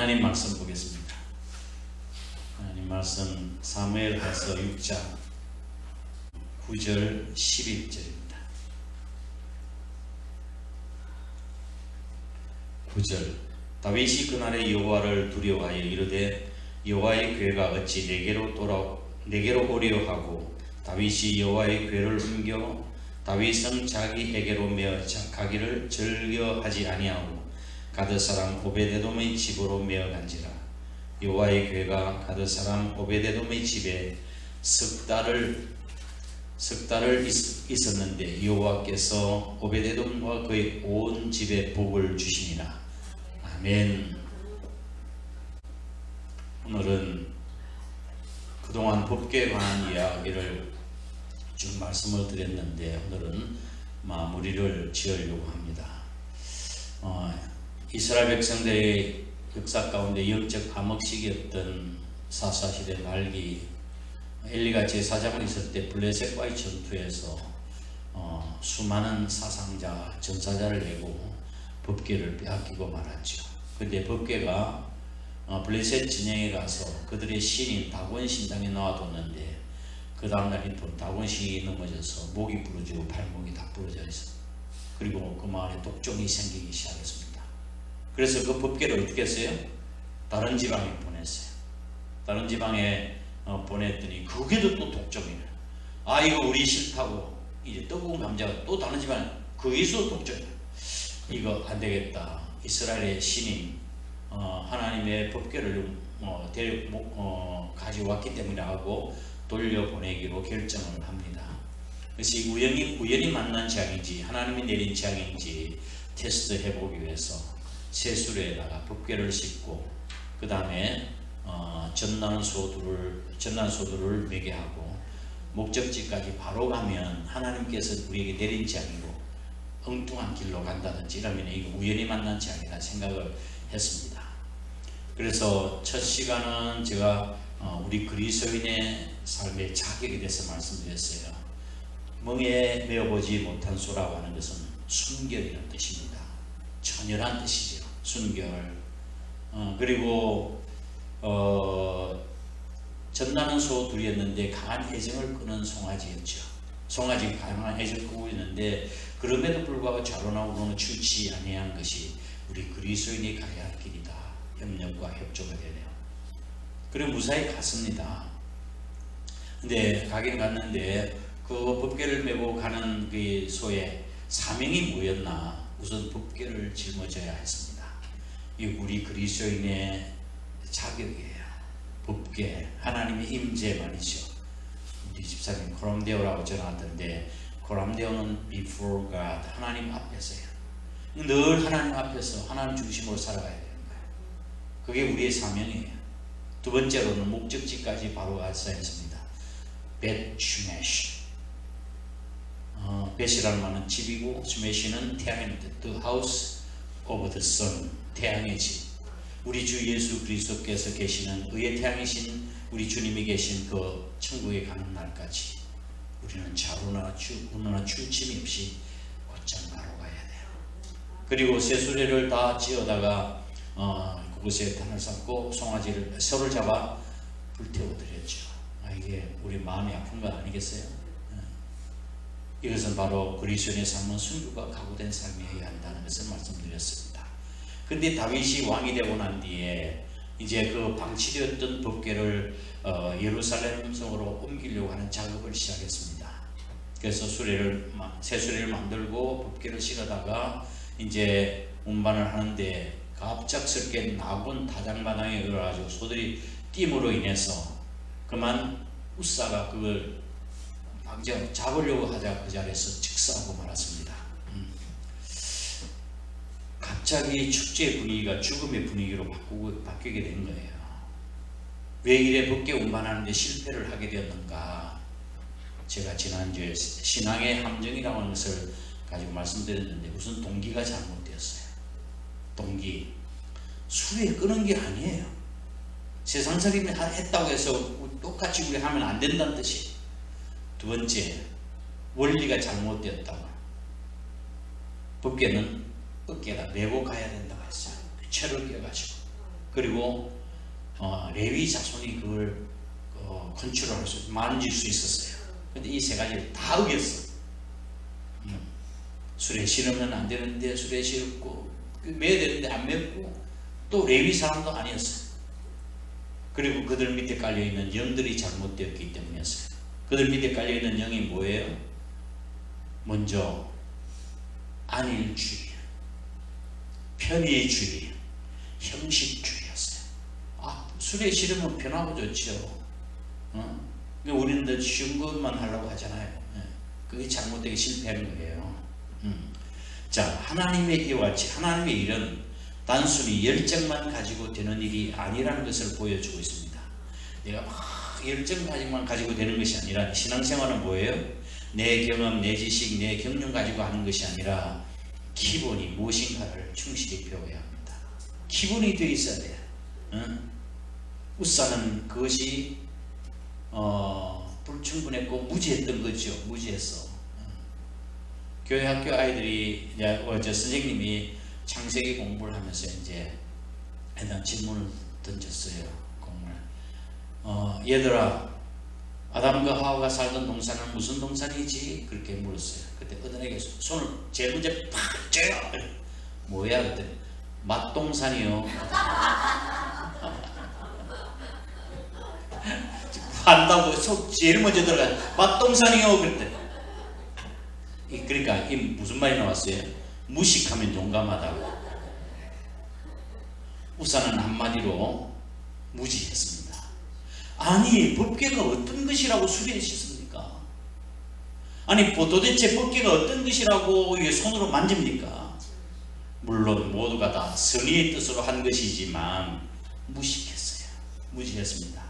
하나님 말씀 보겠습니다. 하나님 말씀 사무엘하서 6장 9절 11절입니다. 9절 다윗이 그날에 여호와를 두려워하여 이르되 여호와의 궤가 어찌 내게로 오려 하고 다윗이 여호와의 궤를 옮겨 다윗은 자기에게로 메어 가기를 즐겨하지 아니하고 가드 사람 오베데돔의 집으로 메어 간지라. 여호와의 궤가 가드 사람 오베데돔의 집에 석 달을 있었는데 여호와께서 오베데돔과 그의 온 집에 복을 주시니라. 아멘. 오늘은 그동안 법궤에 관한 이야기를 쭉 말씀을 드렸는데 오늘은 마무리를 지으려고 합니다. 이스라엘 백성들의 역사 가운데 영적 암흑시기였던 사사시대 말기 엘리가 제사장을 있을 때 블레셋과의 전투에서 수많은 사상자, 전사자를 내고 법궤를 빼앗기고 말았죠. 그런데 법궤가 블레셋 진영에 가서 그들의 신인 다곤 신당에 놔뒀는데 그 다음날 다곤 신이 넘어져서 목이 부러지고 팔목이 다 부러져 있어. 그리고 그 마을에 독종이 생기기 시작했습니다. 그래서 그 법궤를 어떻게 했어요? 다른 지방에 보냈어요. 다른 지방에 보냈더니 거기도 또 독종이에요. 아 이거 우리 싫다고 이제 뜨거운 감자가 또 다른 지방에 거기서 독종이에요. 이거 안 되겠다. 이스라엘의 신인 하나님의 법궤를 가져왔기 때문에 하고 돌려보내기로 결정을 합니다. 그것이 우연히 만난 재앙인지 하나님이 내린 재앙인지 테스트 해보기 위해서 세수레에다가 법궤를 싣고 그 다음에 전난소들을 매게 하고 목적지까지 바로 가면 하나님께서 우리에게 내린 재앙이고 엉뚱한 길로 간다든지 이러면 이거 우연히 만난 재앙이라 생각을 했습니다. 그래서 첫 시간은 제가 우리 그리스도인의 삶의 자격에 대해서 말씀드렸어요. 멍에 메어보지 못한 소라고 하는 것은 순결이라는 뜻입니다. 천열한 뜻이죠. 순결. 그리고 전나는 소 둘이었는데 강한 애정을 끄는 송아지였죠. 송아지가 강한 애정을 끄고 있는데 그럼에도 불구하고 좌로나우로는 치우치 아니한 것이 우리 그리스도인이 가야 할 길이다. 협력과 협조가 되네요. 그리고 무사히 갔습니다. 근데 가긴 갔는데 그 법궤를 메고 가는 그 소의 사명이 뭐였나? 우선 법궤를 짊어져야 했습니다. 이 우리 그리스도인의 자격이에요. 법궤, 하나님의 임재 말이죠. 우리 집사님 코람데오라고 전화하던데 코람데오는 before God, 하나님 앞에서요. 늘 하나님 앞에서 하나님 중심으로 살아가야 되는 거예요. 그게 우리의 사명이에요. 두 번째로는 목적지까지 바로 가서 했습니다. 벳 슈메시. 벳이라는 말은 집이고 슈메시는 태양의 뜻, the house of the sun, 태양의 집. 우리 주 예수 그리스도께서 계시는 의의 태양이신 우리 주님이 계신 그 천국에 가는 날까지 우리는 좌우나 우나 추침이 없이 곧장 바로 가야 돼요. 그리고 새수레를 다 지어다가 그곳에 단을 쌓고 송아지를 소를 잡아 불태워드렸죠. 이게 우리 마음이 아픈 건 아니겠어요? 이것은 바로 그리스도인의 삶은 순교가 각오된 삶이어야 한다는 것을 말씀드렸습니다. 그런데 다윗이 왕이 되고 난 뒤에 이제 그 방치되었던 법궤를 예루살렘 성으로 옮기려고 하는 작업을 시작했습니다. 그래서 새 수레를 만들고 법궤를 실어다가 이제 운반을 하는데 갑작스럽게 나군 타작마당에 일어나가지고 소들이 띠므로 인해서 그만 우사가 그걸 잡으려고 하자 그 자리에서 즉사하고 말았습니다. 갑자기 축제의 분위기가 죽음의 분위기로 바뀌게 된 거예요. 왜 이래 법궤 운반하는데 실패를 하게 되었는가? 제가 지난주에 신앙의 함정이라고 하는 것을 가지고 말씀드렸는데 우선 동기가 잘못되었어요. 동기. 수레 끄는 게 아니에요. 세상살이 했다고 해서 똑같이 우리 하면 안 된다는 뜻이에요. 두 번째, 원리가 잘못되었다고. 법궤는 어깨에다 메고 가야 된다고 했어요. 채를 끼워가지고. 그리고 레위 자손이 그걸 컨트롤할 수, 만질 수 있었어요. 근데 이 세 가지를 다 어겼어. 술에 싫으면 안 되는데 술에 싫고, 매야 되는데 안 맺고, 또 레위 사람도 아니었어요. 그리고 그들 밑에 깔려있는 영들이 잘못되었기 때문이었어요. 그들 밑에 깔려있는 영이 뭐예요? 먼저 안일주의, 편의주의, 형식주의였어요. 술에 싫으면 편하고 좋죠. 우리는 더 쉬운 것만 하려고 하잖아요. 그게 잘못되게 실패하는 거예요. 자, 하나님의 이와 같이 하나님의 일은 단순히 열정만 가지고 되는 일이 아니라는 것을 보여주고 있습니다. 내가 막 열정만 가지고 되는 것이 아니라, 신앙생활은 뭐예요? 내 경험, 내 지식, 내 경륜 가지고 하는 것이 아니라 기본이 무엇인가를 충실히 배워야 합니다. 기본이 되어 있어야 돼요. 우사는 그것이 불충분했고 무지했던 거죠. 무지했어. 교회 학교 아이들이, 저 선생님이 창세기 공부를 하면서 이제 해당 질문을 던졌어요. 공부를. 얘들아, 아담과 하와가 살던 동산은 무슨 동산이지? 그렇게 물었어요. 그때 어떤 애가 손을 제일 먼저 팍 쪄요. 뭐야? 그때 맛동산이요. 한다고 속 제일 먼저 들어가 맛동산이요. 그때. 그러니까 이 무슨 말이 나왔어요? 무식하면 용감하다고. 우사는 한마디로 무지했습니다. 아니, 법궤가 어떤 것이라고 술에 씻습니까? 아니, 도대체 법궤가 어떤 것이라고 손으로 만집니까? 물론 모두가 다 선의의 뜻으로 한 것이지만 무식했어요. 무지했습니다.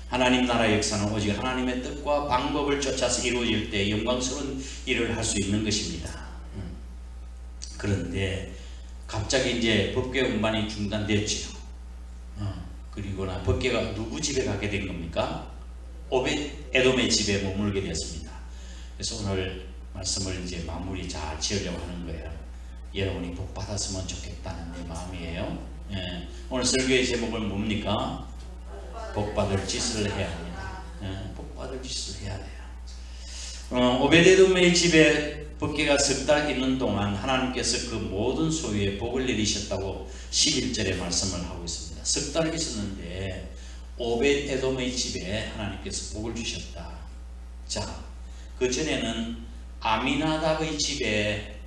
하나님 나라의 역사는 오직 하나님의 뜻과 방법을 쫓아서 이루어질 때 영광스러운 일을 할 수 있는 것입니다. 그런데 갑자기 이제 법궤 운반이 중단됐죠. 그리고 법궤가 누구 집에 가게 된 겁니까? 오벳 에돔의 집에 머물게 되었습니다. 그래서 오늘 말씀을 이제 마무리 잘 지으려고 하는 거예요. 여러분이 복 받았으면 좋겠다는 내 마음이에요. 오늘 설교의 제목은 뭡니까? 복 받을 짓을 해야 합니다. 복 받을 짓을 해야 돼요. 오벳 에돔의 집에 법궤가 석 달 있는 동안 하나님께서 그 모든 소유에 복을 내리셨다고 11절에 말씀을 하고 있습니다. 석 달 있었는데 오벳 에돔의 집에 하나님께서 복을 주셨다. 자, 그 전에는 아미나답의 집에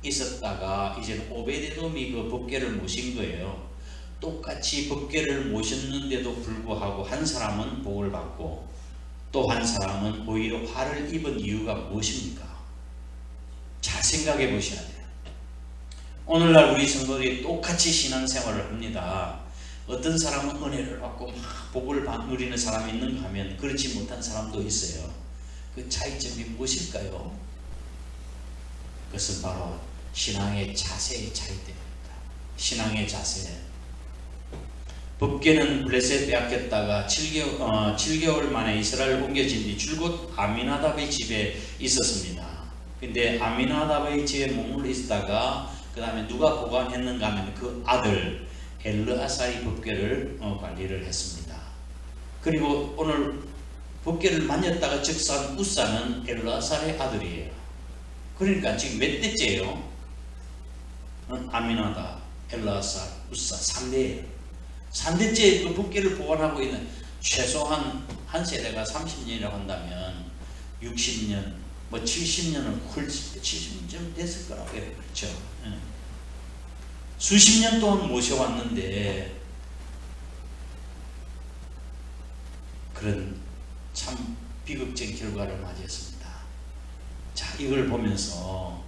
있었다가 이제는 오벳 에돔이 그 법궤를 모신 거예요. 똑같이 법궤를 모셨는데도 불구하고 한 사람은 복을 받고 또 한 사람은 오히려 화를 입은 이유가 무엇입니까? 잘 생각해 보셔야 돼요. 오늘날 우리 성도들이 똑같이 신앙생활을 합니다. 어떤 사람은 은혜를 받고 막 복을 누리는 사람이 있는가 하면 그렇지 못한 사람도 있어요. 그 차이점이 무엇일까요? 그것은 바로 신앙의 자세의 차이점입니다. 신앙의 자세. 법궤는 블레셋에 빼앗겼다가 7개월 만에 이스라엘 옮겨진 뒤 줄곧 아미나답의 집에 있었습니다. 근데 아미나답의 집에 머물러 있다가 그 다음에 누가 보관했는가 하면 그 아들 엘르아살이 법궤를 관리를 했습니다. 그리고 오늘 법궤를 만졌다가 즉사한 우사는 엘르아살의 아들이에요. 그러니까 지금 몇 대째예요? 아미나답, 엘르아살, 우사 3대예요. 3대째 그 법궤를 보관하고 있는, 최소한 한 세대가 30년이라고 한다면 60년, 뭐 70년은 훨씬 70년 됐을 거라고 해요. 그렇죠? 수십 년 동안 모셔왔는데 그런 참 비극적인 결과를 맞이했습니다. 자, 이걸 보면서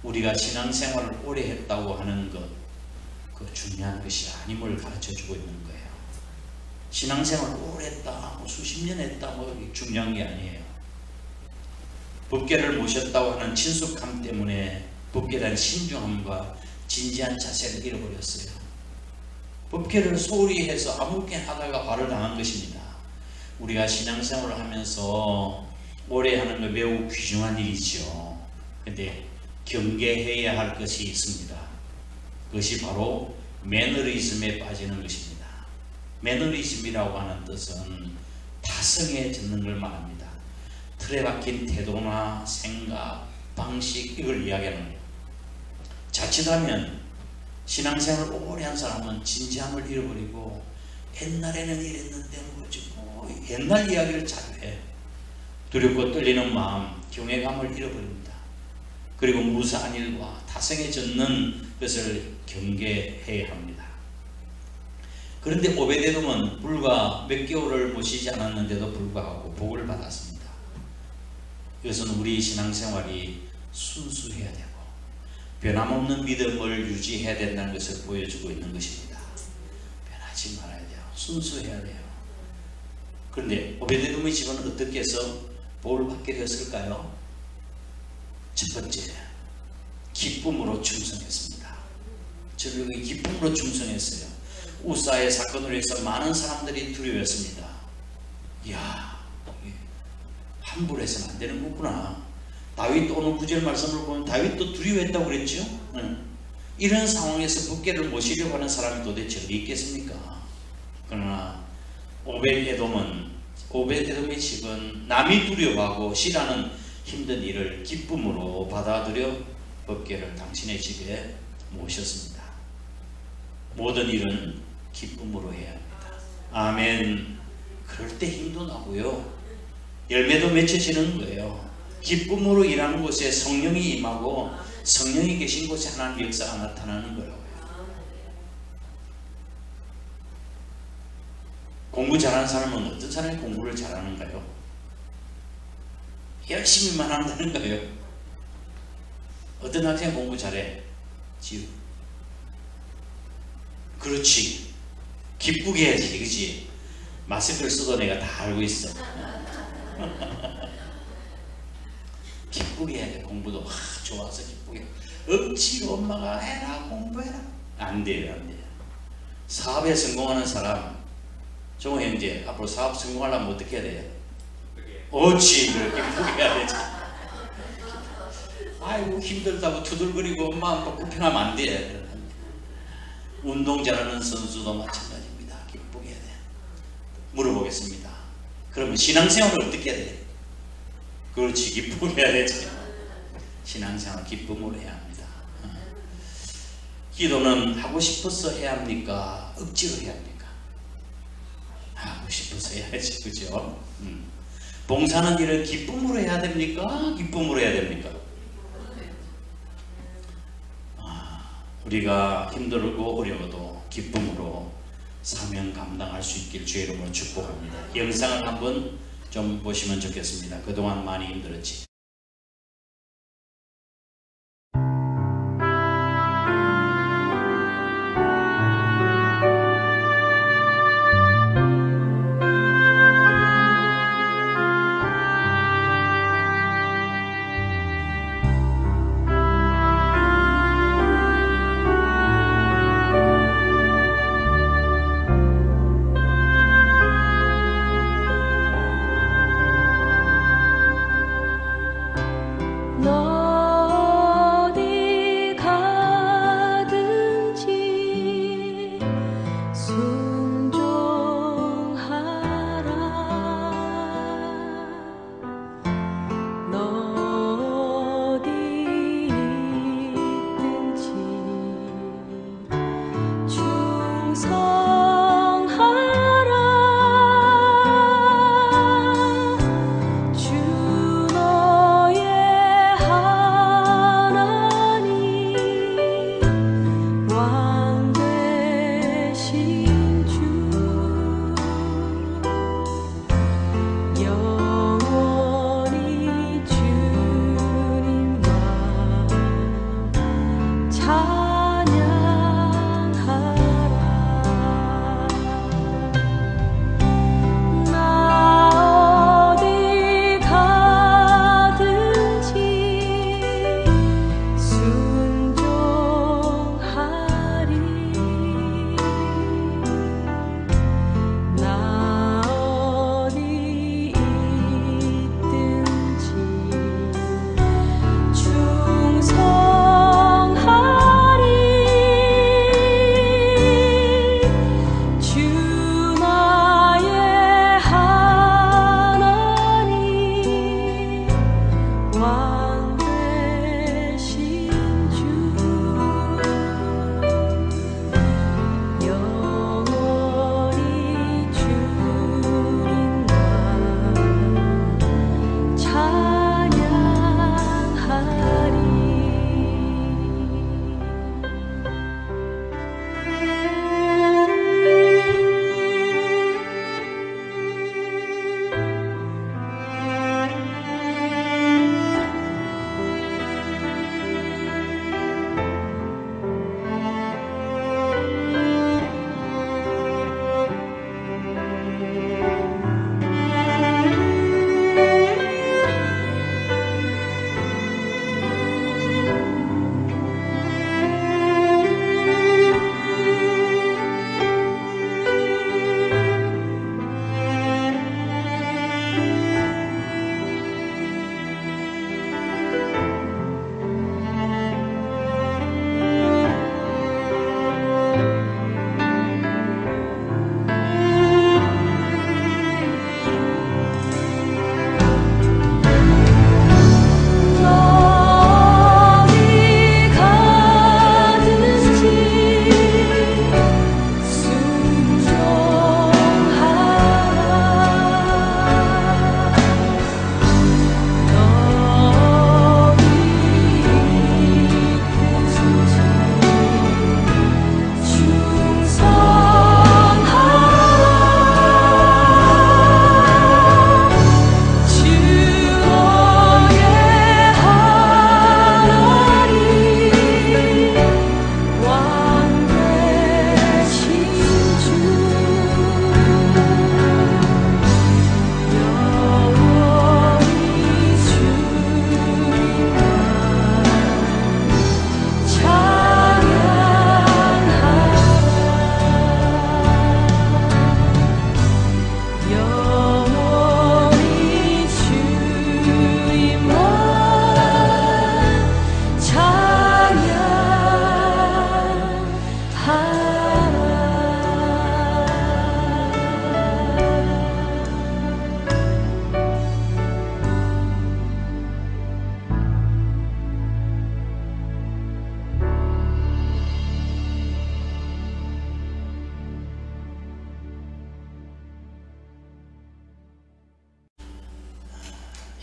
우리가 신앙생활을 오래 했다고 하는 것, 그 중요한 것이 아님을 가르쳐주고 있는 거예요. 신앙생활을 오래 했다, 뭐 수십 년 했다, 뭐 중요한 게 아니에요. 법궤를 모셨다고 하는 친숙함 때문에 법궤에 대한 신중함과 진지한 자세를 잃어버렸어요. 법궤를 소홀히 해서 아무렇게나 하다가 발을 당한 것입니다. 우리가 신앙생활을 하면서 오래 하는 건 매우 귀중한 일이죠. 근데 경계해야 할 것이 있습니다. 그것이 바로 매너리즘에 빠지는 것입니다. 매너리즘이라고 하는 뜻은 타성해지는 걸 말합니다. 틀에 박힌 태도나 생각, 방식 이걸 이야기하는 거예요. 자칫하면 신앙생활을 오래 한 사람은 진지함을 잃어버리고 옛날에는 이랬는데 뭐 옛날 이야기를 자주 해. 두렵고 떨리는 마음, 경외감을 잃어버립니다. 그리고 무사한 일과 타성해졌는 것을 경계해야 합니다. 그런데 오베데돔은 불과 몇 개월을 모시지 않았는데도 불구하고 복을 받았습니다. 이것은 우리 신앙생활이 순수해야 되고 변함없는 믿음을 유지해야 된다는 것을 보여주고 있는 것입니다. 변하지 말아야 돼요. 순수해야 돼요. 그런데 오베데돔의 집은 어떻게 해서 복을 받게 되었을까요? 첫 번째, 기쁨으로 충성했습니다. 저녁에 기쁨으로 충성했어요. 우사의 사건으로 해서 많은 사람들이 두려워했습니다. 이야, 함부로 해서는 안 되는 거구나. 다윗도 오늘 9절 말씀을 보면 다윗도 두려워했다고 그랬죠. 이런 상황에서 법궤를 모시려고 하는 사람이 도대체 어디 있겠습니까? 그러나 오벳에돔의 집은 남이 두려워하고 싫어하는 힘든 일을 기쁨으로 받아들여 법궤를 당신의 집에 모셨습니다. 모든 일은 기쁨으로 해야 합니다. 아멘. 그럴 때 힘도 나고요, 열매도 맺혀지는 거예요. 기쁨으로 일하는 곳에 성령이 임하고 성령이 계신 곳에 하나님의 역사가 나타나는 거라고요. 공부 잘하는 사람은 어떤 사람이 공부를 잘하는가요? 열심히만 한다는 거예요. 어떤 학생이 공부 잘해? 지우. 그렇지. 기쁘게 해야지, 그렇지? 마스크를 써도 내가 다 알고 있어. 기쁘게 해야 돼. 공부도 좋아서 기쁘게. 억지로 엄마가 해라, 공부해라. 안 돼요, 안 돼요. 사업에 성공하는 사람, 정호 형제, 앞으로 사업 성공하려면 어떻게 해야 돼요? 옳지, 그렇게 기쁘게 해야 되지. 아이고 힘들다고 투덜거리고 엄마 아빠 불편하면 안 돼. 운동 잘하는 선수도 마찬가지입니다. 기쁘게 해야 돼. 물어보겠습니다. 그러면 신앙생활을 어떻게 해야 돼? 그렇지, 기쁘게 해야 되지. 신앙생활 기쁨으로 해야 합니다. 기도는 하고 싶어서 해야 합니까? 억지로 해야 합니까? 하고 싶어서 해야지, 그죠? 봉사하는 일은 기쁨으로 해야 됩니까? 기쁨으로 해야 됩니까? 우리가 힘들고 어려워도 기쁨으로 사명 감당할 수 있길 주의 이름으로 축복합니다. 영상을 한번 좀 보시면 좋겠습니다. 그동안 많이 힘들었지.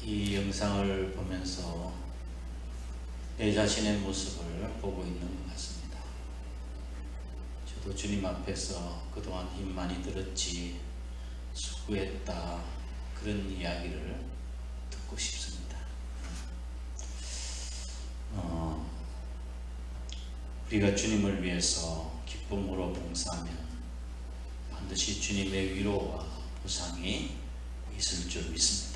이 영상을 보면서 내 자신의 모습을 보고 있는 것 같습니다. 저도 주님 앞에서 그동안 힘 많이 들었지, 수고했다, 그런 이야기를 듣고 싶습니다. 우리가 주님을 위해서 기쁨으로 봉사하면 반드시 주님의 위로와 보상이 있을 줄 믿습니다.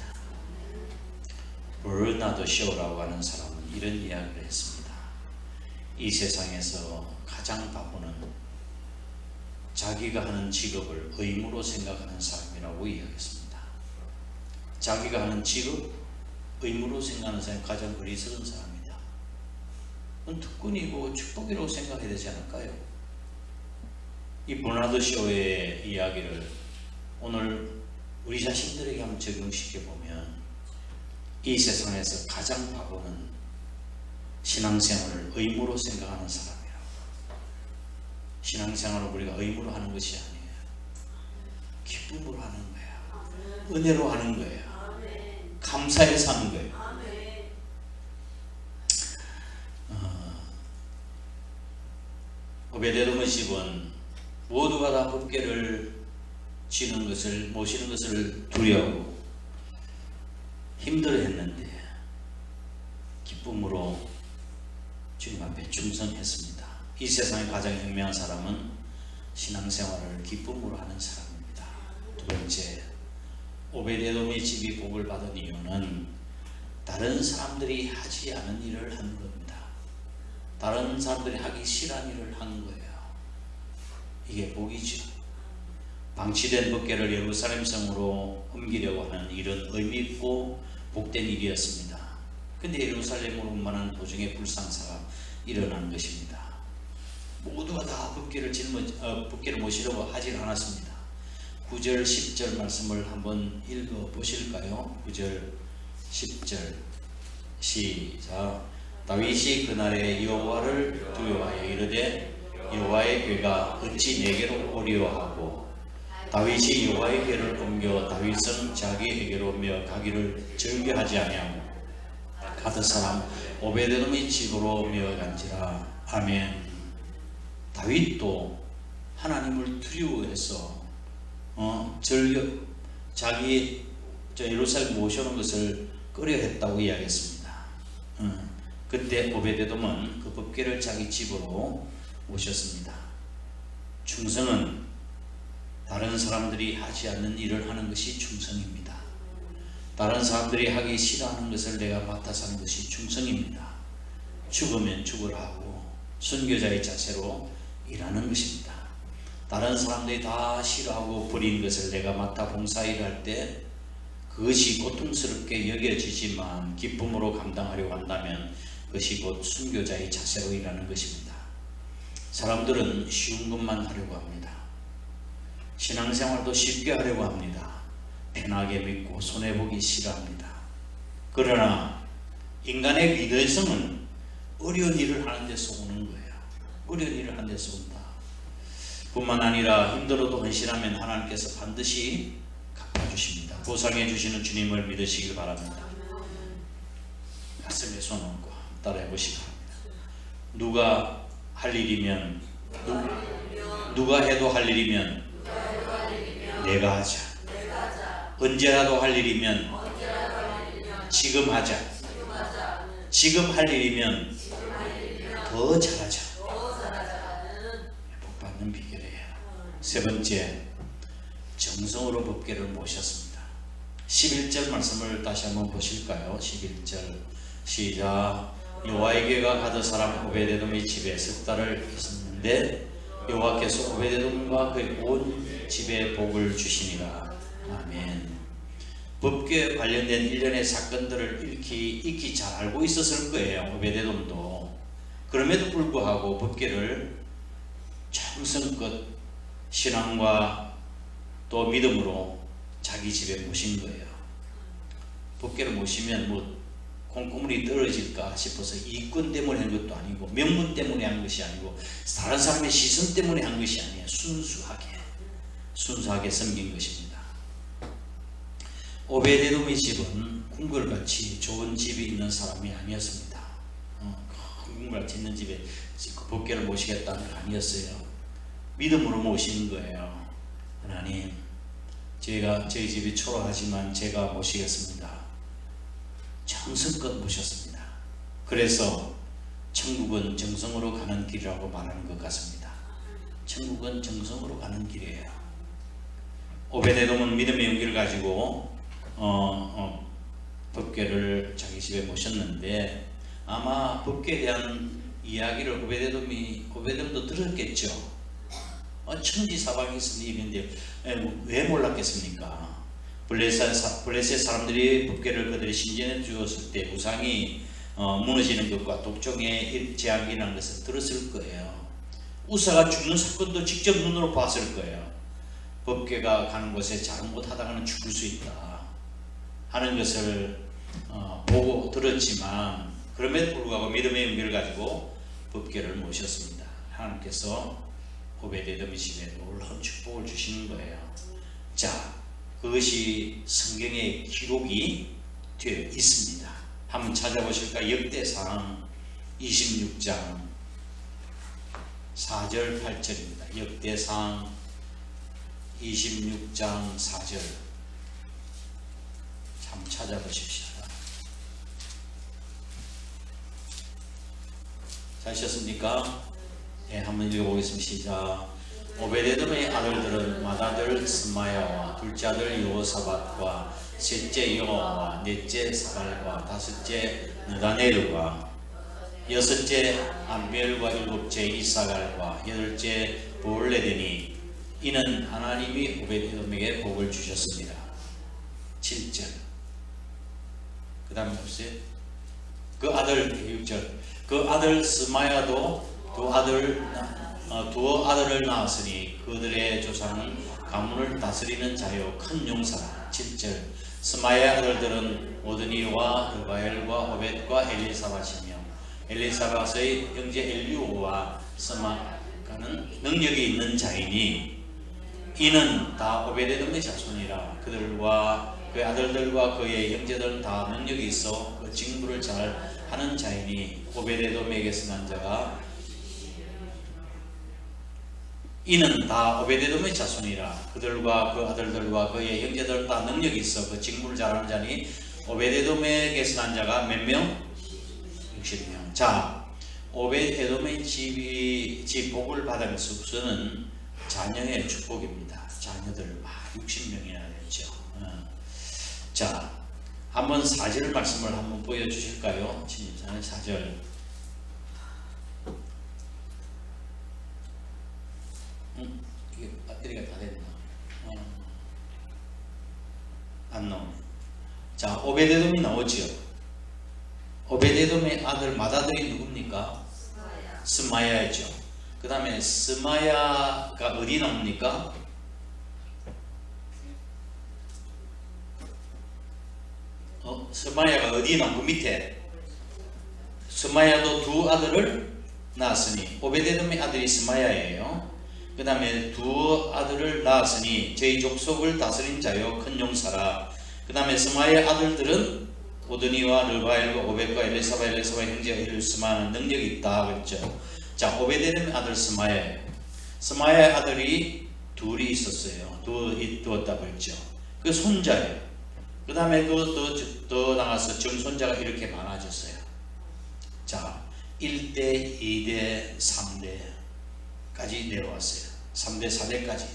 버나드 쇼라고 하는 사람은 이런 이야기를 했습니다. 이 세상에서 가장 바보는 자기가 하는 직업을 의무로 생각하는 사람이라고 이야기했습니다. 자기가 하는 직업, 의무로 생각하는 사람이 가장 어리석은 사람이다. 그건 특권이고 축복이라고 생각해야 되지 않을까요? 이 버나드 쇼의 이야기를 오늘 우리 자신들에게 한번 적용시켜 보면, 이 세상에서 가장 바보는 신앙생활을 의무로 생각하는 사람이라고. 신앙생활을 우리가 의무로 하는 것이 아니에요. 기쁨으로 하는 거야. 은혜로 하는 거야. 감사해서 하는 거예요. 오베데돔의 집은 모두가 다 법궤를 지는 것을, 모시는 것을 두려워하고 힘들어했는데 기쁨으로 주님 앞에 충성했습니다. 이 세상에 가장 현명한 사람은 신앙생활을 기쁨으로 하는 사람입니다. 두 번째, 오베데돔의 집이 복을 받은 이유는 다른 사람들이 하지 않은 일을 하는 겁니다. 다른 사람들이 하기 싫어하는 일을 하는 거예요. 이게 복이죠. 방치된 법궤를 예루살렘 성으로 옮기려고 하는 일은 의미 있고 복된 일이었습니다. 근데 예루살렘으로 운반하는 도중에 불상사가 일어난 것입니다. 모두가 다 법궤를 모시려고 하질 않았습니다. 9절 10절 말씀을 한번 읽어 보실까요? 9절 10절 시작. 다윗이 그날에 여호와를 두려워하여 이르되 여호와의 궤가 어찌 내게로 오리요 하고, 다윗이 여호와의 궤를 옮겨 다윗은 자기에게로 메어가기를 즐겨하지 아니하고 가드 사람 오베데돔의 집으로 메어간지라. 아멘. 다윗도 하나님을 두려워해서 자기 예루살렘 모셔놓은 것을 꺼려했다고 이야기했습니다. 그때 오베데돔은 그 법궤를 자기 집으로 모셨습니다. 충성은 다른 사람들이 하지 않는 일을 하는 것이 충성입니다. 다른 사람들이 하기 싫어하는 것을 내가 맡아서 하는 것이 충성입니다. 죽으면 죽으라고 순교자의 자세로 일하는 것입니다. 다른 사람들이 다 싫어하고 버린 것을 내가 맡아 봉사일을 할 때 그것이 고통스럽게 여겨지지만 기쁨으로 감당하려고 한다면 그것이 곧 순교자의 자세로 일하는 것입니다. 사람들은 쉬운 것만 하려고 합니다. 신앙생활도 쉽게 하려고 합니다. 편하게 믿고 손해보기 싫어합니다. 그러나 인간의 위대성은 어려운 일을 하는 데서 오는 거예요. 어려운 일을 하는 데서 온다. 뿐만 아니라 힘들어도 헌신하면 하나님께서 반드시 갚아주십니다. 보상해 주시는 주님을 믿으시길 바랍니다. 가슴에 손 얹고 따라해 보시기 바랍니다. 누가 할 일이면 누가 해도 할 일이면 내가 하자. 언제라도 할 일이면 지금 하자. 지금 할 일이면 더 잘하자. 복 받는 비결이에요. 세 번째, 정성으로 법궤를 모셨습니다. 11절 말씀을 다시 한번 보실까요? 11절 시작. 여호와의 궤가 가드 사람 오베데돔의 집에 석 달을 있었는데 여호와께서 오베데돔과 그의 온 집에 복을 주시니라. 아멘. 법궤에 관련된 일련의 사건들을 익히 잘 알고 있었을 거예요. 오베데돔도. 그럼에도 불구하고 법궤를 정성껏 신앙과 또 믿음으로 자기 집에 모신 거예요. 법궤를 모시면 뭐 콩고물이 떨어질까 싶어서 이권 때문에 한 것도 아니고 명분 때문에 한 것이 아니고 다른 사람의 시선 때문에 한 것이 아니에요. 순수하게 섬긴 것입니다. 오베데돔의 집은 궁궐같이 좋은 집이 있는 사람이 아니었습니다. 큰 궁궐같이 있는 집에 그 법궤를 모시겠다는 게 아니었어요. 믿음으로 모시는 거예요. 하나님, 저희 집이 초라하지만 제가 모시겠습니다. 정성껏 모셨습니다. 그래서 천국은 정성으로 가는 길이라고 말하는 것 같습니다. 천국은 정성으로 가는 길이에요. 오베데돔은 믿음의 용기를 가지고 법궤를 자기 집에 모셨는데, 아마 법궤에 대한 이야기를 오베데돔도 들었겠죠. 천지사방에 있는 일인데 왜 몰랐겠습니까? 블레셋 사람들이 법궤를 그들이 신전에 주었을 때 우상이 무너지는 것과 독종의 재앙이라는 것을 들었을 거예요. 우사가 죽는 사건도 직접 눈으로 봤을 거예요. 법궤가 가는 곳에 잘못하다가는 죽을 수 있다 하는 것을 보고 들었지만, 그럼에도 불구하고 믿음의 용기를 가지고 법궤를 모셨습니다. 하나님께서 오베데돔의 집에 놀라운 축복을 주시는 거예요. 자, 그것이 성경에 기록이 되어 있습니다. 한번 찾아보실까? 역대상 26장 4절 8절입니다. 역대상 26장 4절 참 찾아보십시오. 찾으셨습니까? 네, 한번 읽어보겠습니다. 시작. 오베데돔의 아들들은 맏아들 스마야와 둘째 아들 여호사밧과 셋째 여호와와 넷째 사갈과 다섯째 느다넬과 여섯째 암벨과 일곱째 이사갈과 여덟째 보올레드니 이는 하나님이 오베데돔에게 복을 주셨습니다. 7절. 그 다음에 보세요. 그 아들 6절. 그 아들 스마야도 두 아들을 낳았으니 그들의 조상은 가문을 다스리는 자요 큰 용사라. 7절. 스마야의 아들들은 오드니와 르바엘과 오벳과 엘리사밧이며 엘리사밧의 형제 엘리오와 스마가는 능력이 있는 자이니 이는 다 오베데돔의 자손이라. 그들과 그의 아들들과 그의 형제들은 다 능력이 있어 그 직무를 잘 하는 자이니 오베데돔에게서 난 자가 이는 다 오베데돔의 자손이라. 그들과 그 아들들과 그의 형제들은 다 능력이 있어 그 직무를 잘하는 자니 오베데돔에게서 난 자가 몇 명? 60명. 자, 오베데돔의 집 복을 받은 수는 자녀의 축복입니다. 자녀들 60명이나 됐죠. 자, 한번 4절 말씀을 한번 보여주실까요? 4절. 이게 배터리가 다 됐나? 안 나오네. 자, 오베데돔이 나오지요. 오베데돔의 아들 맏아들이 누굽니까? 스마야죠. 그 다음에 스마야가 어디 나옵니까? 스마야가 어디 나온 그 밑에. 스마야도 두 아들을 낳았으니 오베데돔의 아들이 스마야예요. 그 다음에 두 아들을 낳았으니 저희 족속을 다스린 자요 큰 용사라. 그 다음에 스마야의 아들들은 오드니와 르바엘과 오벳과 엘리사밧 형제 엘리스마는 능력이 있다 그랬죠. 자, 오베데돔의 아들 스마야예요. 스마야의 아들이 둘이 있었어요. 두었다고 했죠. 그 손자예요. 그 다음에 더 나가서 정손자가 이렇게 많아졌어요. 자, 1대, 2대, 3대까지 내려왔어요. 3대, 4대까지.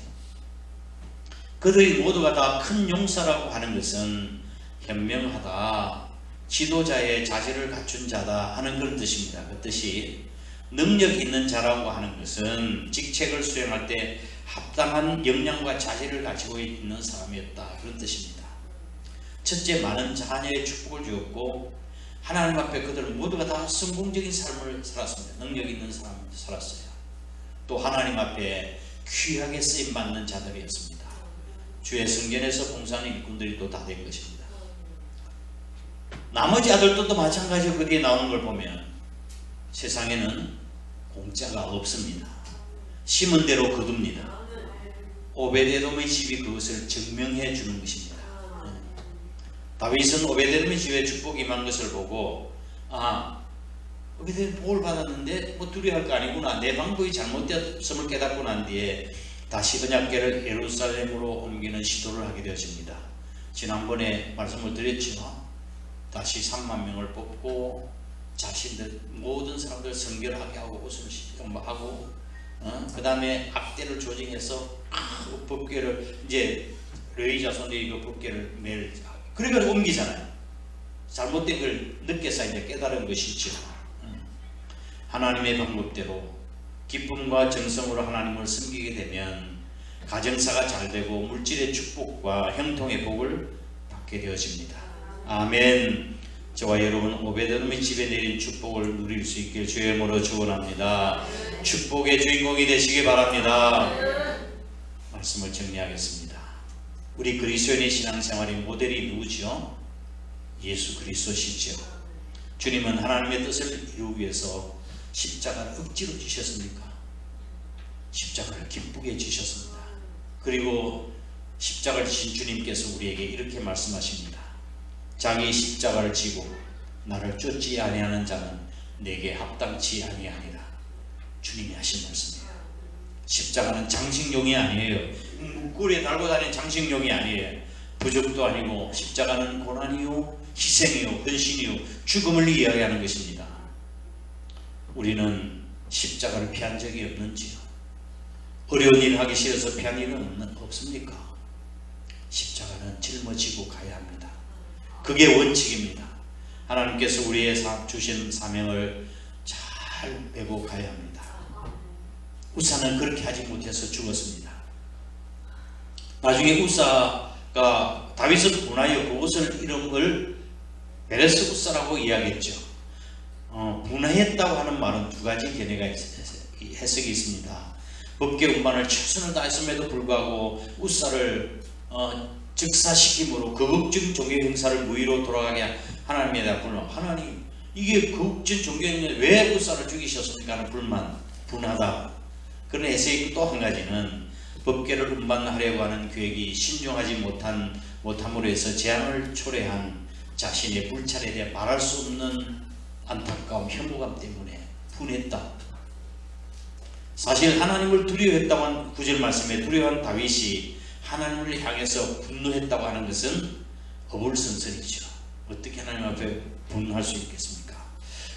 그들이 모두가 다 큰 용사라고 하는 것은 현명하다, 지도자의 자질을 갖춘 자다 하는 그런 뜻입니다. 그 뜻이 능력 있는 자라고 하는 것은 직책을 수행할 때 합당한 역량과 자질을 가지고 있는 사람이었다 그런 뜻입니다. 첫째, 많은 자녀의 축복을 주었고 하나님 앞에 그들은 모두가 다 성공적인 삶을 살았습니다. 능력 있는 삶을 살았어요. 또 하나님 앞에 귀하게 쓰임받는 자들이었습니다. 주의 성전에서 봉사하는 일꾼들이 또 다 된 것입니다. 나머지 아들도 또 마찬가지로 그뒤에 나오는 걸 보면 세상에는 공짜가 없습니다. 심은 대로 거둡니다. 오베데돔의 집이 그것을 증명해 주는 것입니다. 다윗은 오베데돔의 집에 축복이 임한 것을 보고 오베데돔 복을 받았는데 뭐 두려워할 거 아니구나, 내 방법이 잘못되었음을 깨닫고 난 뒤에 다시 언약궤를 예루살렘으로 옮기는 시도를 하게 되어집니다. 지난번에 말씀을 드렸지만 다시 3만 명을 뽑고 자신들 모든 사람들 성결하게 하고 웃음을 하고 그 다음에 악대를 조직해서 법궤를 이제 레위 자손들이 그 법궤를 매일 그러니까 옮기잖아요. 잘못된 걸 늦게서 이제 깨달은 것이죠. 하나님의 방법대로 기쁨과 정성으로 하나님을 섬기게 되면 가정사가 잘 되고 물질의 축복과 형통의 복을 받게 되어집니다. 아멘. 저와 여러분 오베데돔의 집에 내린 축복을 누릴 수 있길 주의 이름으로 축원합니다. 축복의 주인공이 되시기 바랍니다. 말씀을 정리하겠습니다. 우리 그리스도인의 신앙생활의 모델이 누구죠? 예수 그리스도시죠. 주님은 하나님의 뜻을 이루기 위해서 십자가를 억지로 지셨습니까? 십자가를 기쁘게 지셨습니다. 그리고 십자가를 지신 주님께서 우리에게 이렇게 말씀하십니다. 자기 십자가를 지고 나를 쫓지 아니하는 자는 내게 합당치 아니하니라. 주님이 하신 말씀이에요. 십자가는 장식용이 아니에요. 꿀에 달고 다니는 장식용이 아니에요. 부족도 아니고 십자가는 고난이요 희생이요 헌신이요 죽음을 이야기하는 것입니다. 우리는 십자가를 피한 적이 없는지요? 어려운 일을 하기 싫어서 피한 일은 없습니까? 십자가는 짊어지고 가야 합니다. 그게 원칙입니다. 하나님께서 우리의 주신 사명을 잘 메고 가야 합니다. 우사는 그렇게 하지 못해서 죽었습니다. 나중에 우사가 다윗을 분하여 그곳을 이름을 베레스 우사라고 이야기했죠. 분하했다고 하는 말은 두 가지 해석이 있습니다. 법궤 운반을 최선을 다했음에도 불구하고 우사를 즉사시킴으로 거국적 종교 행사를 무의로 돌아가게 하나님에 대한 불만. 하나님 이게 거국적 종교 행사 왜 우사를 죽이셨습니까 하는 불만, 분하다. 그런 해석이 또 한 가지는 법궤를 운반하려고 하는 계획이 신중하지 못함으로 해서 재앙을 초래한 자신의 불찰에 대해 말할 수 없는 안타까움, 혐오감 때문에 분했다. 사실 하나님을 두려워했다고 한 9절 말씀에 두려워한 다윗이 하나님을 향해서 분노했다고 하는 것은 어불성설이죠. 어떻게 하나님 앞에 분노할 수 있겠습니까?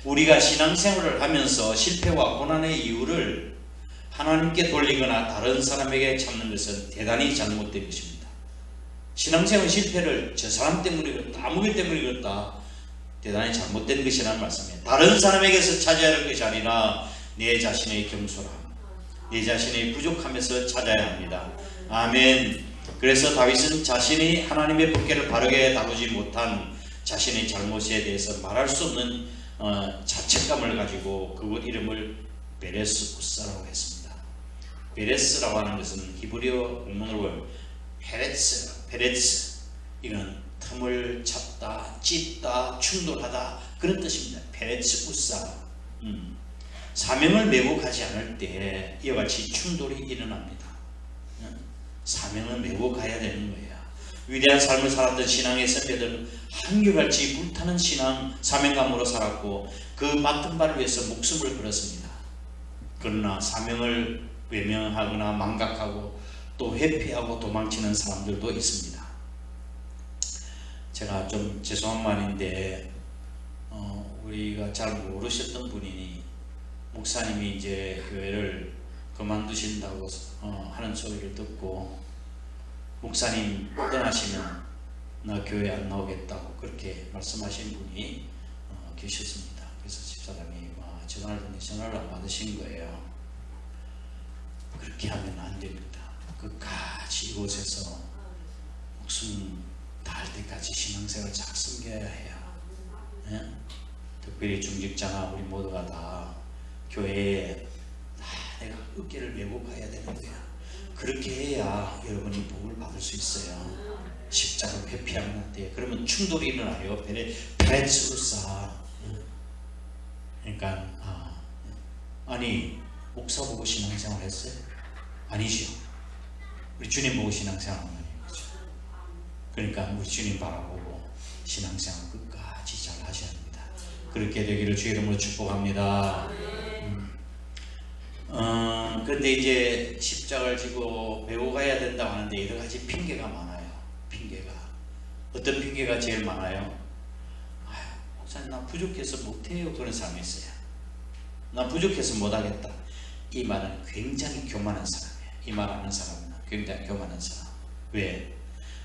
우리가 신앙생활을 하면서 실패와 고난의 이유를 하나님께 돌리거나 다른 사람에게 찾는 것은 대단히 잘못된 것입니다. 신앙생활 실패를 저 사람 때문에 그렇다, 아무개 때문에 그렇다, 대단히 잘못된 것이라는 말씀이에요. 다른 사람에게서 찾아야 할 것이 아니라 내 자신의 겸손함, 내 자신의 부족함에서 찾아야 합니다. 아멘. 그래서 다윗은 자신이 하나님의 법궤를 바르게 다루지 못한 자신의 잘못에 대해서 말할 수 없는 자책감을 가지고 그곳 이름을 베레스 우사라고 했습니다. 베레스라고 하는 것은 히브리어 원문으로 페레츠, 이건 틈을 찾다, 찢다, 충돌하다 그런 뜻입니다. 페레츠 우사. 사명을 메고 가지 않을 때 이와 같이 충돌이 일어납니다. 사명을 메고 가야 되는 거예요. 위대한 삶을 살았던 신앙의 선배들은 한결같이 불타는 신앙 사명감으로 살았고 그 맡은 바를 위해서 목숨을 걸었습니다. 그러나 사명을 외면하거나 망각하고 또 회피하고 도망치는 사람들도 있습니다. 제가 좀 죄송한 말인데 우리가 잘 모르셨던 분이 목사님이 이제 교회를 그만두신다고 하는 소리를 듣고 목사님 떠나시면 나 교회 안 나오겠다고 그렇게 말씀하신 분이 계셨습니다. 그래서 집사람이 전화를 안 받으신 거예요. 그렇게 하면 안 됩니다. 끝까지 이곳에서 목숨 다할 때까지 신앙생활을 잘 섬겨야 해요. 예? 특별히 중직자나 우리 모두가 다 교회에 내가 어깨를 메고 가야 되는 거야. 그렇게 해야 여러분이 복을 받을 수 있어요. 십자가를 회피하는 때 그러면 충돌이 일어나요. 베레츠 우사. 그러니까 아니 목사 보고 신앙생활 했어요? 아니죠. 우리 주님 보고 신앙생활 하는 거죠. 그러니까 우리 주님 바라보고 신앙생활 끝까지 잘 하셔야 합니다. 그렇게 되기를 주의 이름으로 축복합니다. 그런데 이제 십자가를 지고 배우 가야 된다고 하는데 여러 가지 핑계가 많아요. 핑계가. 어떤 핑계가 제일 많아요? 아유, 목사님 나 부족해서 못해요. 그런 사람이 있어요. 나 부족해서 못하겠다. 이 말은 굉장히 교만한 사람이에요. 이 말 하는 사람은 굉장히 교만한 사람. 왜?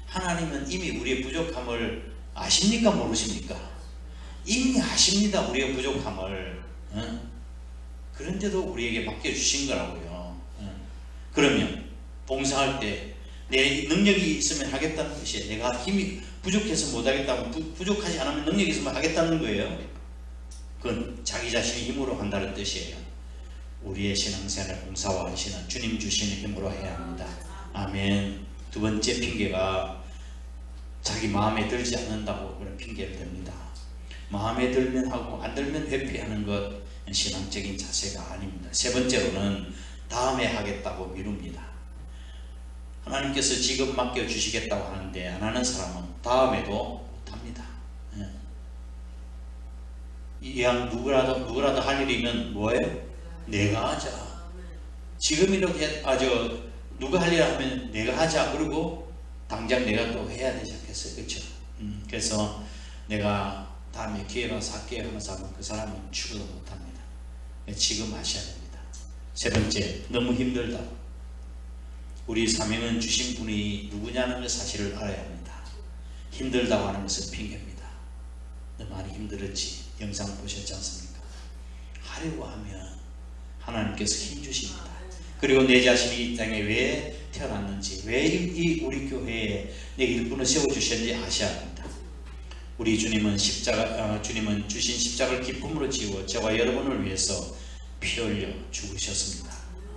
하나님은 이미 우리의 부족함을 아십니까? 모르십니까? 이미 아십니다. 우리의 부족함을. 그런데도 우리에게 맡겨주신 거라고요. 그러면 봉사할 때 내 능력이 있으면 하겠다는 뜻이에요. 내가 힘이 부족해서 못하겠다고, 부족하지 않으면 능력이 있으면 하겠다는 거예요. 그건 자기 자신의 힘으로 한다는 뜻이에요. 우리의 신앙생활 봉사와 하시는 주님 주시는 힘으로 해야 합니다. 아멘. 두 번째 핑계가 자기 마음에 들지 않는다고 그런 핑계를 댑니다. 마음에 들면 하고 안 들면 회피하는 것 신앙적인 자세가 아닙니다. 세 번째로는 다음에 하겠다고 미룹니다. 하나님께서 지금 맡겨주시겠다고 하는데 안 하는 사람은 다음에도 못합니다. 이왕 누구라도 할 일이면 뭐예요? 내가 하자. 지금 이렇게 누가 할 일 하면 내가 하자. 그리고 당장 내가 또 해야 되지 않겠어요? 그렇죠? 그래서 내가 다음에 기회가 살게요 하면서 하면 그 사람은 죽어도 못합니다. 지금 하셔야 됩니다. 세 번째, 너무 힘들다. 우리 사명은 주신 분이 누구냐는 그 사실을 알아야 합니다. 힘들다고 하는 것은 핑계입니다. 너 많이 힘들었지? 영상 보셨지 않습니까? 하려고 하면 하나님께서 힘 주십니다. 그리고 내 자신이 이 땅에 왜 태어났는지, 왜 이 우리 교회에 내 일꾼을 세워주셨는지 아셔야 합니다. 우리 주님은 주님은 주신 십자가를 기쁨으로 지워 저와 여러분을 위해서 피 흘려 죽으셨습니다.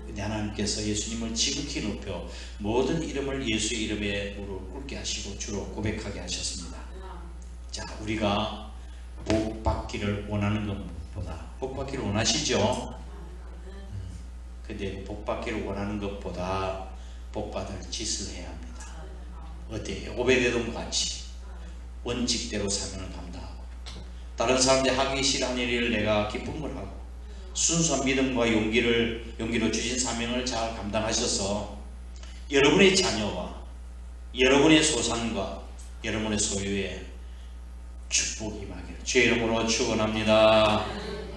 근데 하나님께서 예수님을 지극히 높여 모든 이름을 예수의 이름에 무릎 꿇게 하시고 주로 고백하게 하셨습니다. 자, 우리가 복 받기를 원하는 것보다, 복 받기를 원하시죠? 근데 복 받기를 원하는 것보다 복 받을 짓을 해야 합니다. 어때요? 오베데돔 같이 원칙대로 사명을 감당하고, 다른 사람들이 하기 싫어하는 일을 내가 기쁨을 하고, 순수한 믿음과 용기로 주신 사명을 잘 감당하셔서 여러분의 자녀와 여러분의 소산과 여러분의 소유에 축복이 임하기를 주의 이름으로 축원합니다.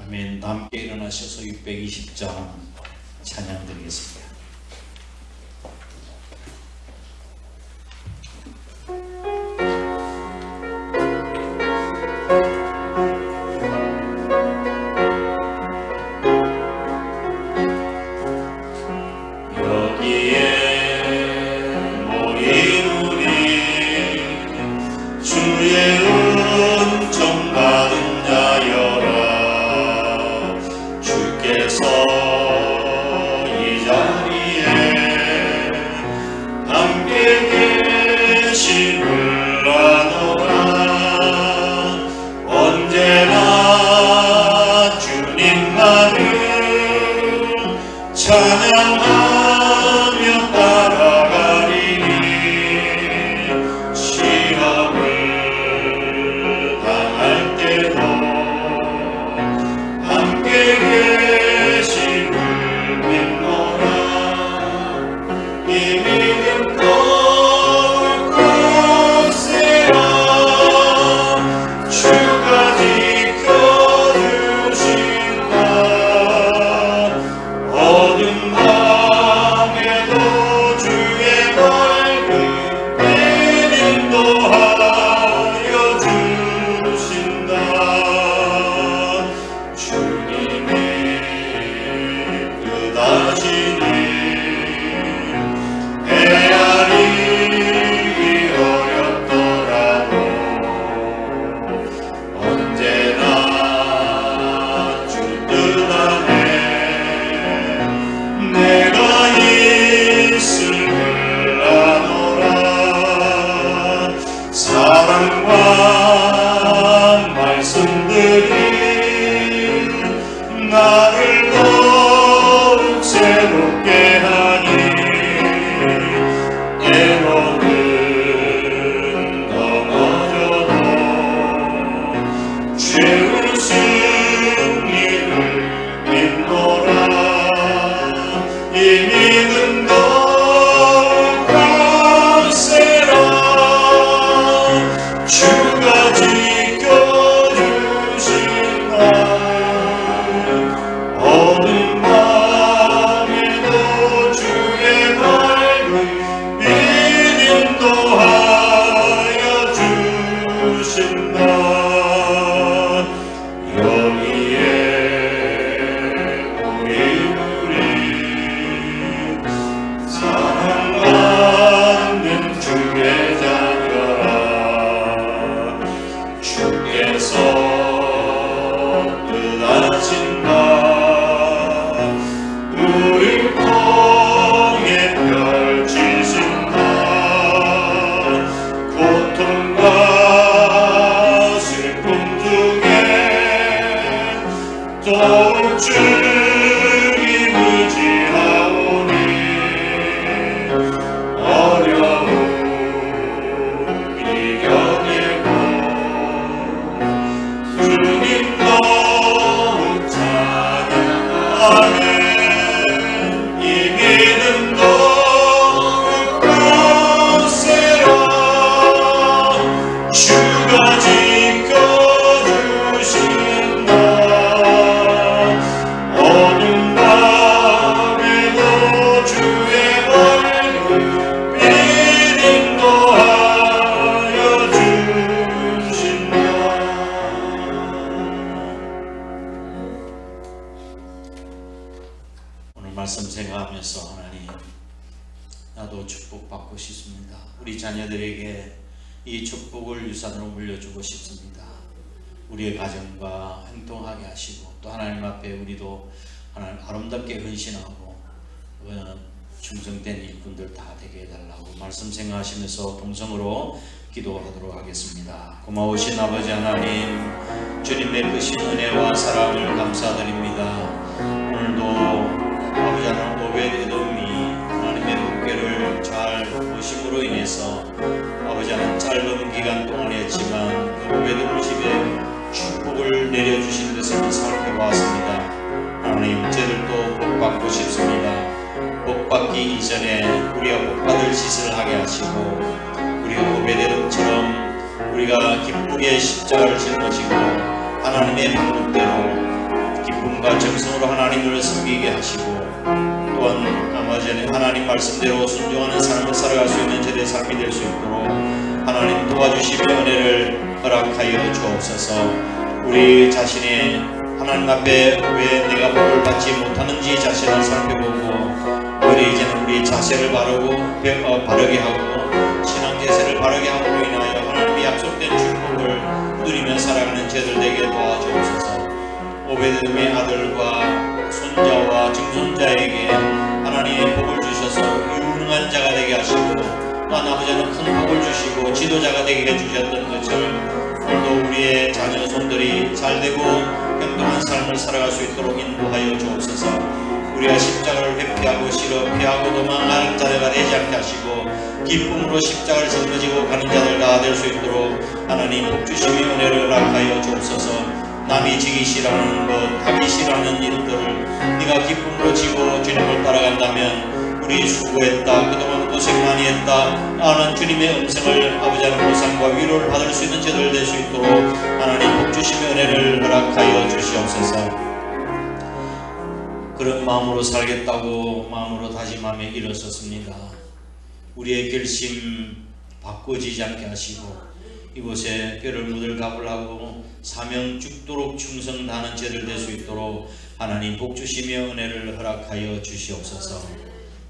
아멘. 함께 일어나셔서 620장 찬양 드리겠습니다. 주께서 이 자리 싶습니다. 우리 자녀들에게 이 축복을 유산으로 물려주고 싶습니다. 우리의 가정과 행동하게 하시고 또 하나님 앞에 우리도 하나님 아름답게 헌신하고 충성된 일꾼들 다 되게 해달라고 말씀 생각하시면서 동성으로 기도하도록 하겠습니다. 고마우신 아버지 하나님, 주님의 크신 은혜와 사랑을 감사드립니다. 오늘도 아버지 하나님 오벳에돔이 하나님의 법궤를 잘 보심으로 인해서 아버지 하나님 짧은 기간 동안이었지만 그 오벳에돔 집에 축복을 내려주시는 것을 살펴보았습니다. 하나님, 저희들도 복받고 싶습니다. 복받기 이전에 우리가 복받을 짓을 하게 하시고 우리가 오벳에돔처럼 우리가 기쁘게 십자가를 짊어지고 하나님의 방법대로 기쁨과 정성으로 하나님을 섬기게 하시고 또한 아버지는 하나님 말씀대로 순종하는 삶을 살아갈 수 있는 저희의 삶이 될 수 있도록 하나님 도와주시며 은혜를 허락하여 주옵소서. 우리 자신이 하나님 앞에 왜 내가 복을 받지 못하는지 자신을 살펴보고 우리 이제는 우리 자세를 바르게 하고 신앙제세를 바르게 함으로 인하여 하나님의 약속된 축복을 누리며 살아가는 저희들 되게 도와주옵소서. 오벳에돔의 아들과 손자와 증손자에게 하나님의 복을 주셔서 유능한 자가 되게 하시고 또한 아버지는 큰 복을 주시고 지도자가 되게 해주셨던 것을 오늘도 우리의 자녀 손들이 잘되고 행동한 삶을 살아갈 수 있도록 인도하여 주옵소서. 우리가 십자가를 회피하고 싫어 피하고 도망하는 자가 되지 않게 하시고 기쁨으로 십자가를 짊어지고 가는 자들 다 될 수 있도록 하나님 복주심의 은혜를 허락하여 주옵소서. 남이 지기 싫어하는 것, 하기 싫어하는 일들을 네가 기쁨으로 지고 주님을 따라간다면 우리 수고했다, 그동안 고생 많이 했다 하는 주님의 음성을 아버지 하나님 보상과 위로를 받을 수 있는 저들 될 수 있도록 하나님 복주심의 은혜를 허락하여 주시옵소서. 그런 마음으로 살겠다고 마음으로 다짐함에 일어섰습니다. 우리의 결심 바꿔지지 않게 하시고 이곳에 뼈를 묻을 값을 하고 사명 죽도록 충성 다하는 죄를 될 수 있도록 하나님 복주시며 은혜를 허락하여 주시옵소서.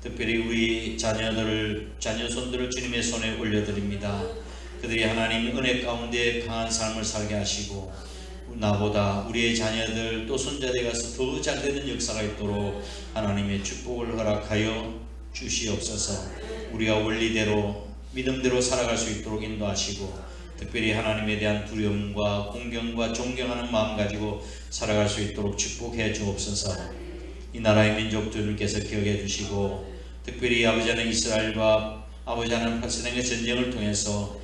특별히 우리 자녀손들을 주님의 손에 올려드립니다. 그들이 하나님 은혜 가운데 강한 삶을 살게 하시고 나보다 우리의 자녀들 또 손자들이 가서 더 잘되는 역사가 있도록 하나님의 축복을 허락하여 주시옵소서. 우리가 원리대로 믿음대로 살아갈 수 있도록 인도하시고 특별히 하나님에 대한 두려움과 공경과 존경하는 마음 가지고 살아갈 수 있도록 축복해 주옵소서. 이 나라의 민족들께서 기억해 주시고 특별히 아버지 하나님 이스라엘과 아버지 하나님 팔레스타인의 전쟁을 통해서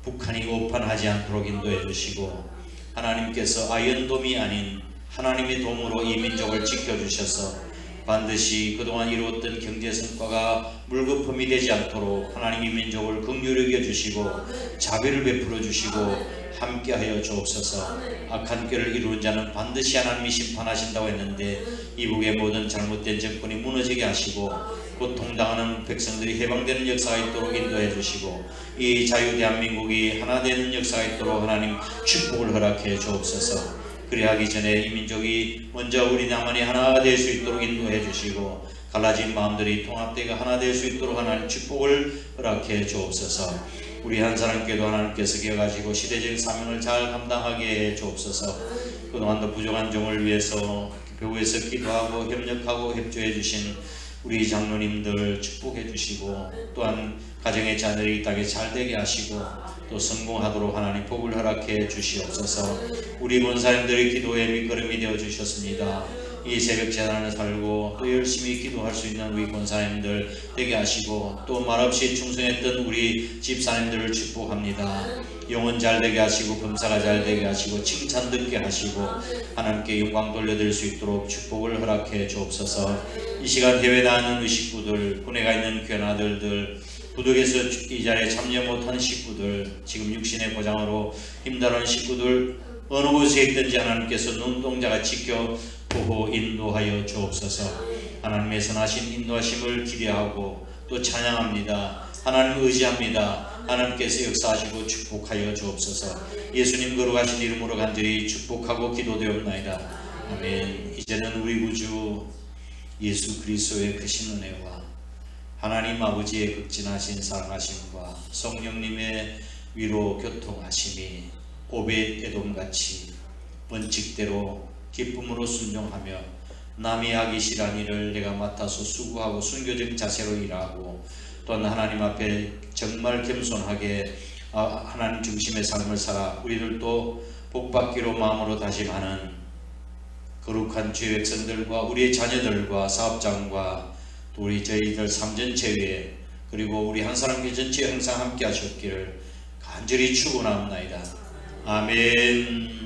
북한이 오판하지 않도록 인도해 주시고 하나님께서 아이언돔이 아닌 하나님의 돔으로 이 민족을 지켜주셔서 반드시 그동안 이루었던 경제 성과가 물거품이 되지 않도록 하나님의 민족을 긍휼히 여겨주시고 자비를 베풀어 주시고 함께하여 주옵소서. 악한 꾀를 이루는 자는 반드시 하나님이 심판하신다고 했는데 이북의 모든 잘못된 정권이 무너지게 하시고 고통당하는 백성들이 해방되는 역사가 있도록 인도해 주시고 이 자유 대한민국이 하나 되는 역사가 있도록 하나님 축복을 허락해 주옵소서. 그리하기 전에 이 민족이 먼저 우리 남한이 하나가 될 수 있도록 인도해 주시고 갈라진 마음들이 통합되어 하나 될 수 있도록 하나님 축복을 허락해 주옵소서. 우리 한 사람께도 하나님께서 기억하시고 시대적 사명을 잘 감당하게 해 주옵소서. 그동안도 부족한 종을 위해서 교회에서 기도하고 협력하고 협조해 주신 우리 장로님들 축복해 주시고 또한 가정의 자녀들이 이 땅에 잘되게 하시고 또 성공하도록 하나님 복을 허락해 주시옵소서. 우리 권사님들의 기도에 밑거름이 되어 주셨습니다. 이 새벽 재단을 살고 또 열심히 기도할 수 있는 우리 권사님들 되게 하시고 또 말없이 충성했던 우리 집사님들을 축복합니다. 영혼 잘되게 하시고 검사가 잘되게 하시고 칭찬 듣게 하시고 하나님께 영광 돌려드릴 수 있도록 축복을 허락해 주옵소서. 이 시간 해외 나가는 우리 식구들, 군에 가 있는 귀한 아들들, 부득에서 이 자리에 참여 못한 식구들, 지금 육신의 고장으로 힘들어하는 식구들 어느 곳에 있든지 하나님께서 눈동자가 지켜 보호 인도하여 주옵소서. 하나님의 선하신 인도하심을 기대하고 또 찬양합니다. 하나님 의지합니다. 하나님께서 역사하시고 축복하여 주옵소서. 예수님 거룩하신 이름으로 간절히 축복하고 기도되옵나이다. 아멘. 이제는 우리 구주 예수 그리스도의 크신 은혜와 하나님 아버지의 극진하신 사랑하심과 성령님의 위로 교통하심이 오벳 에돔같이 원칙대로 기쁨으로 순종하며 남이 하기 싫은 일을 내가 맡아서 수고하고 순교적 자세로 일하고 또한 하나님 앞에 정말 겸손하게 하나님 중심의 삶을 살아 우리들도 복받기로 마음으로 다짐하는 거룩한 주의 백성들과 우리의 자녀들과 사업장과 또 우리 저희들 삼전체회 그리고 우리 한 사람교 전체 항상 함께 하셨기를 간절히 축원합니다. 아멘.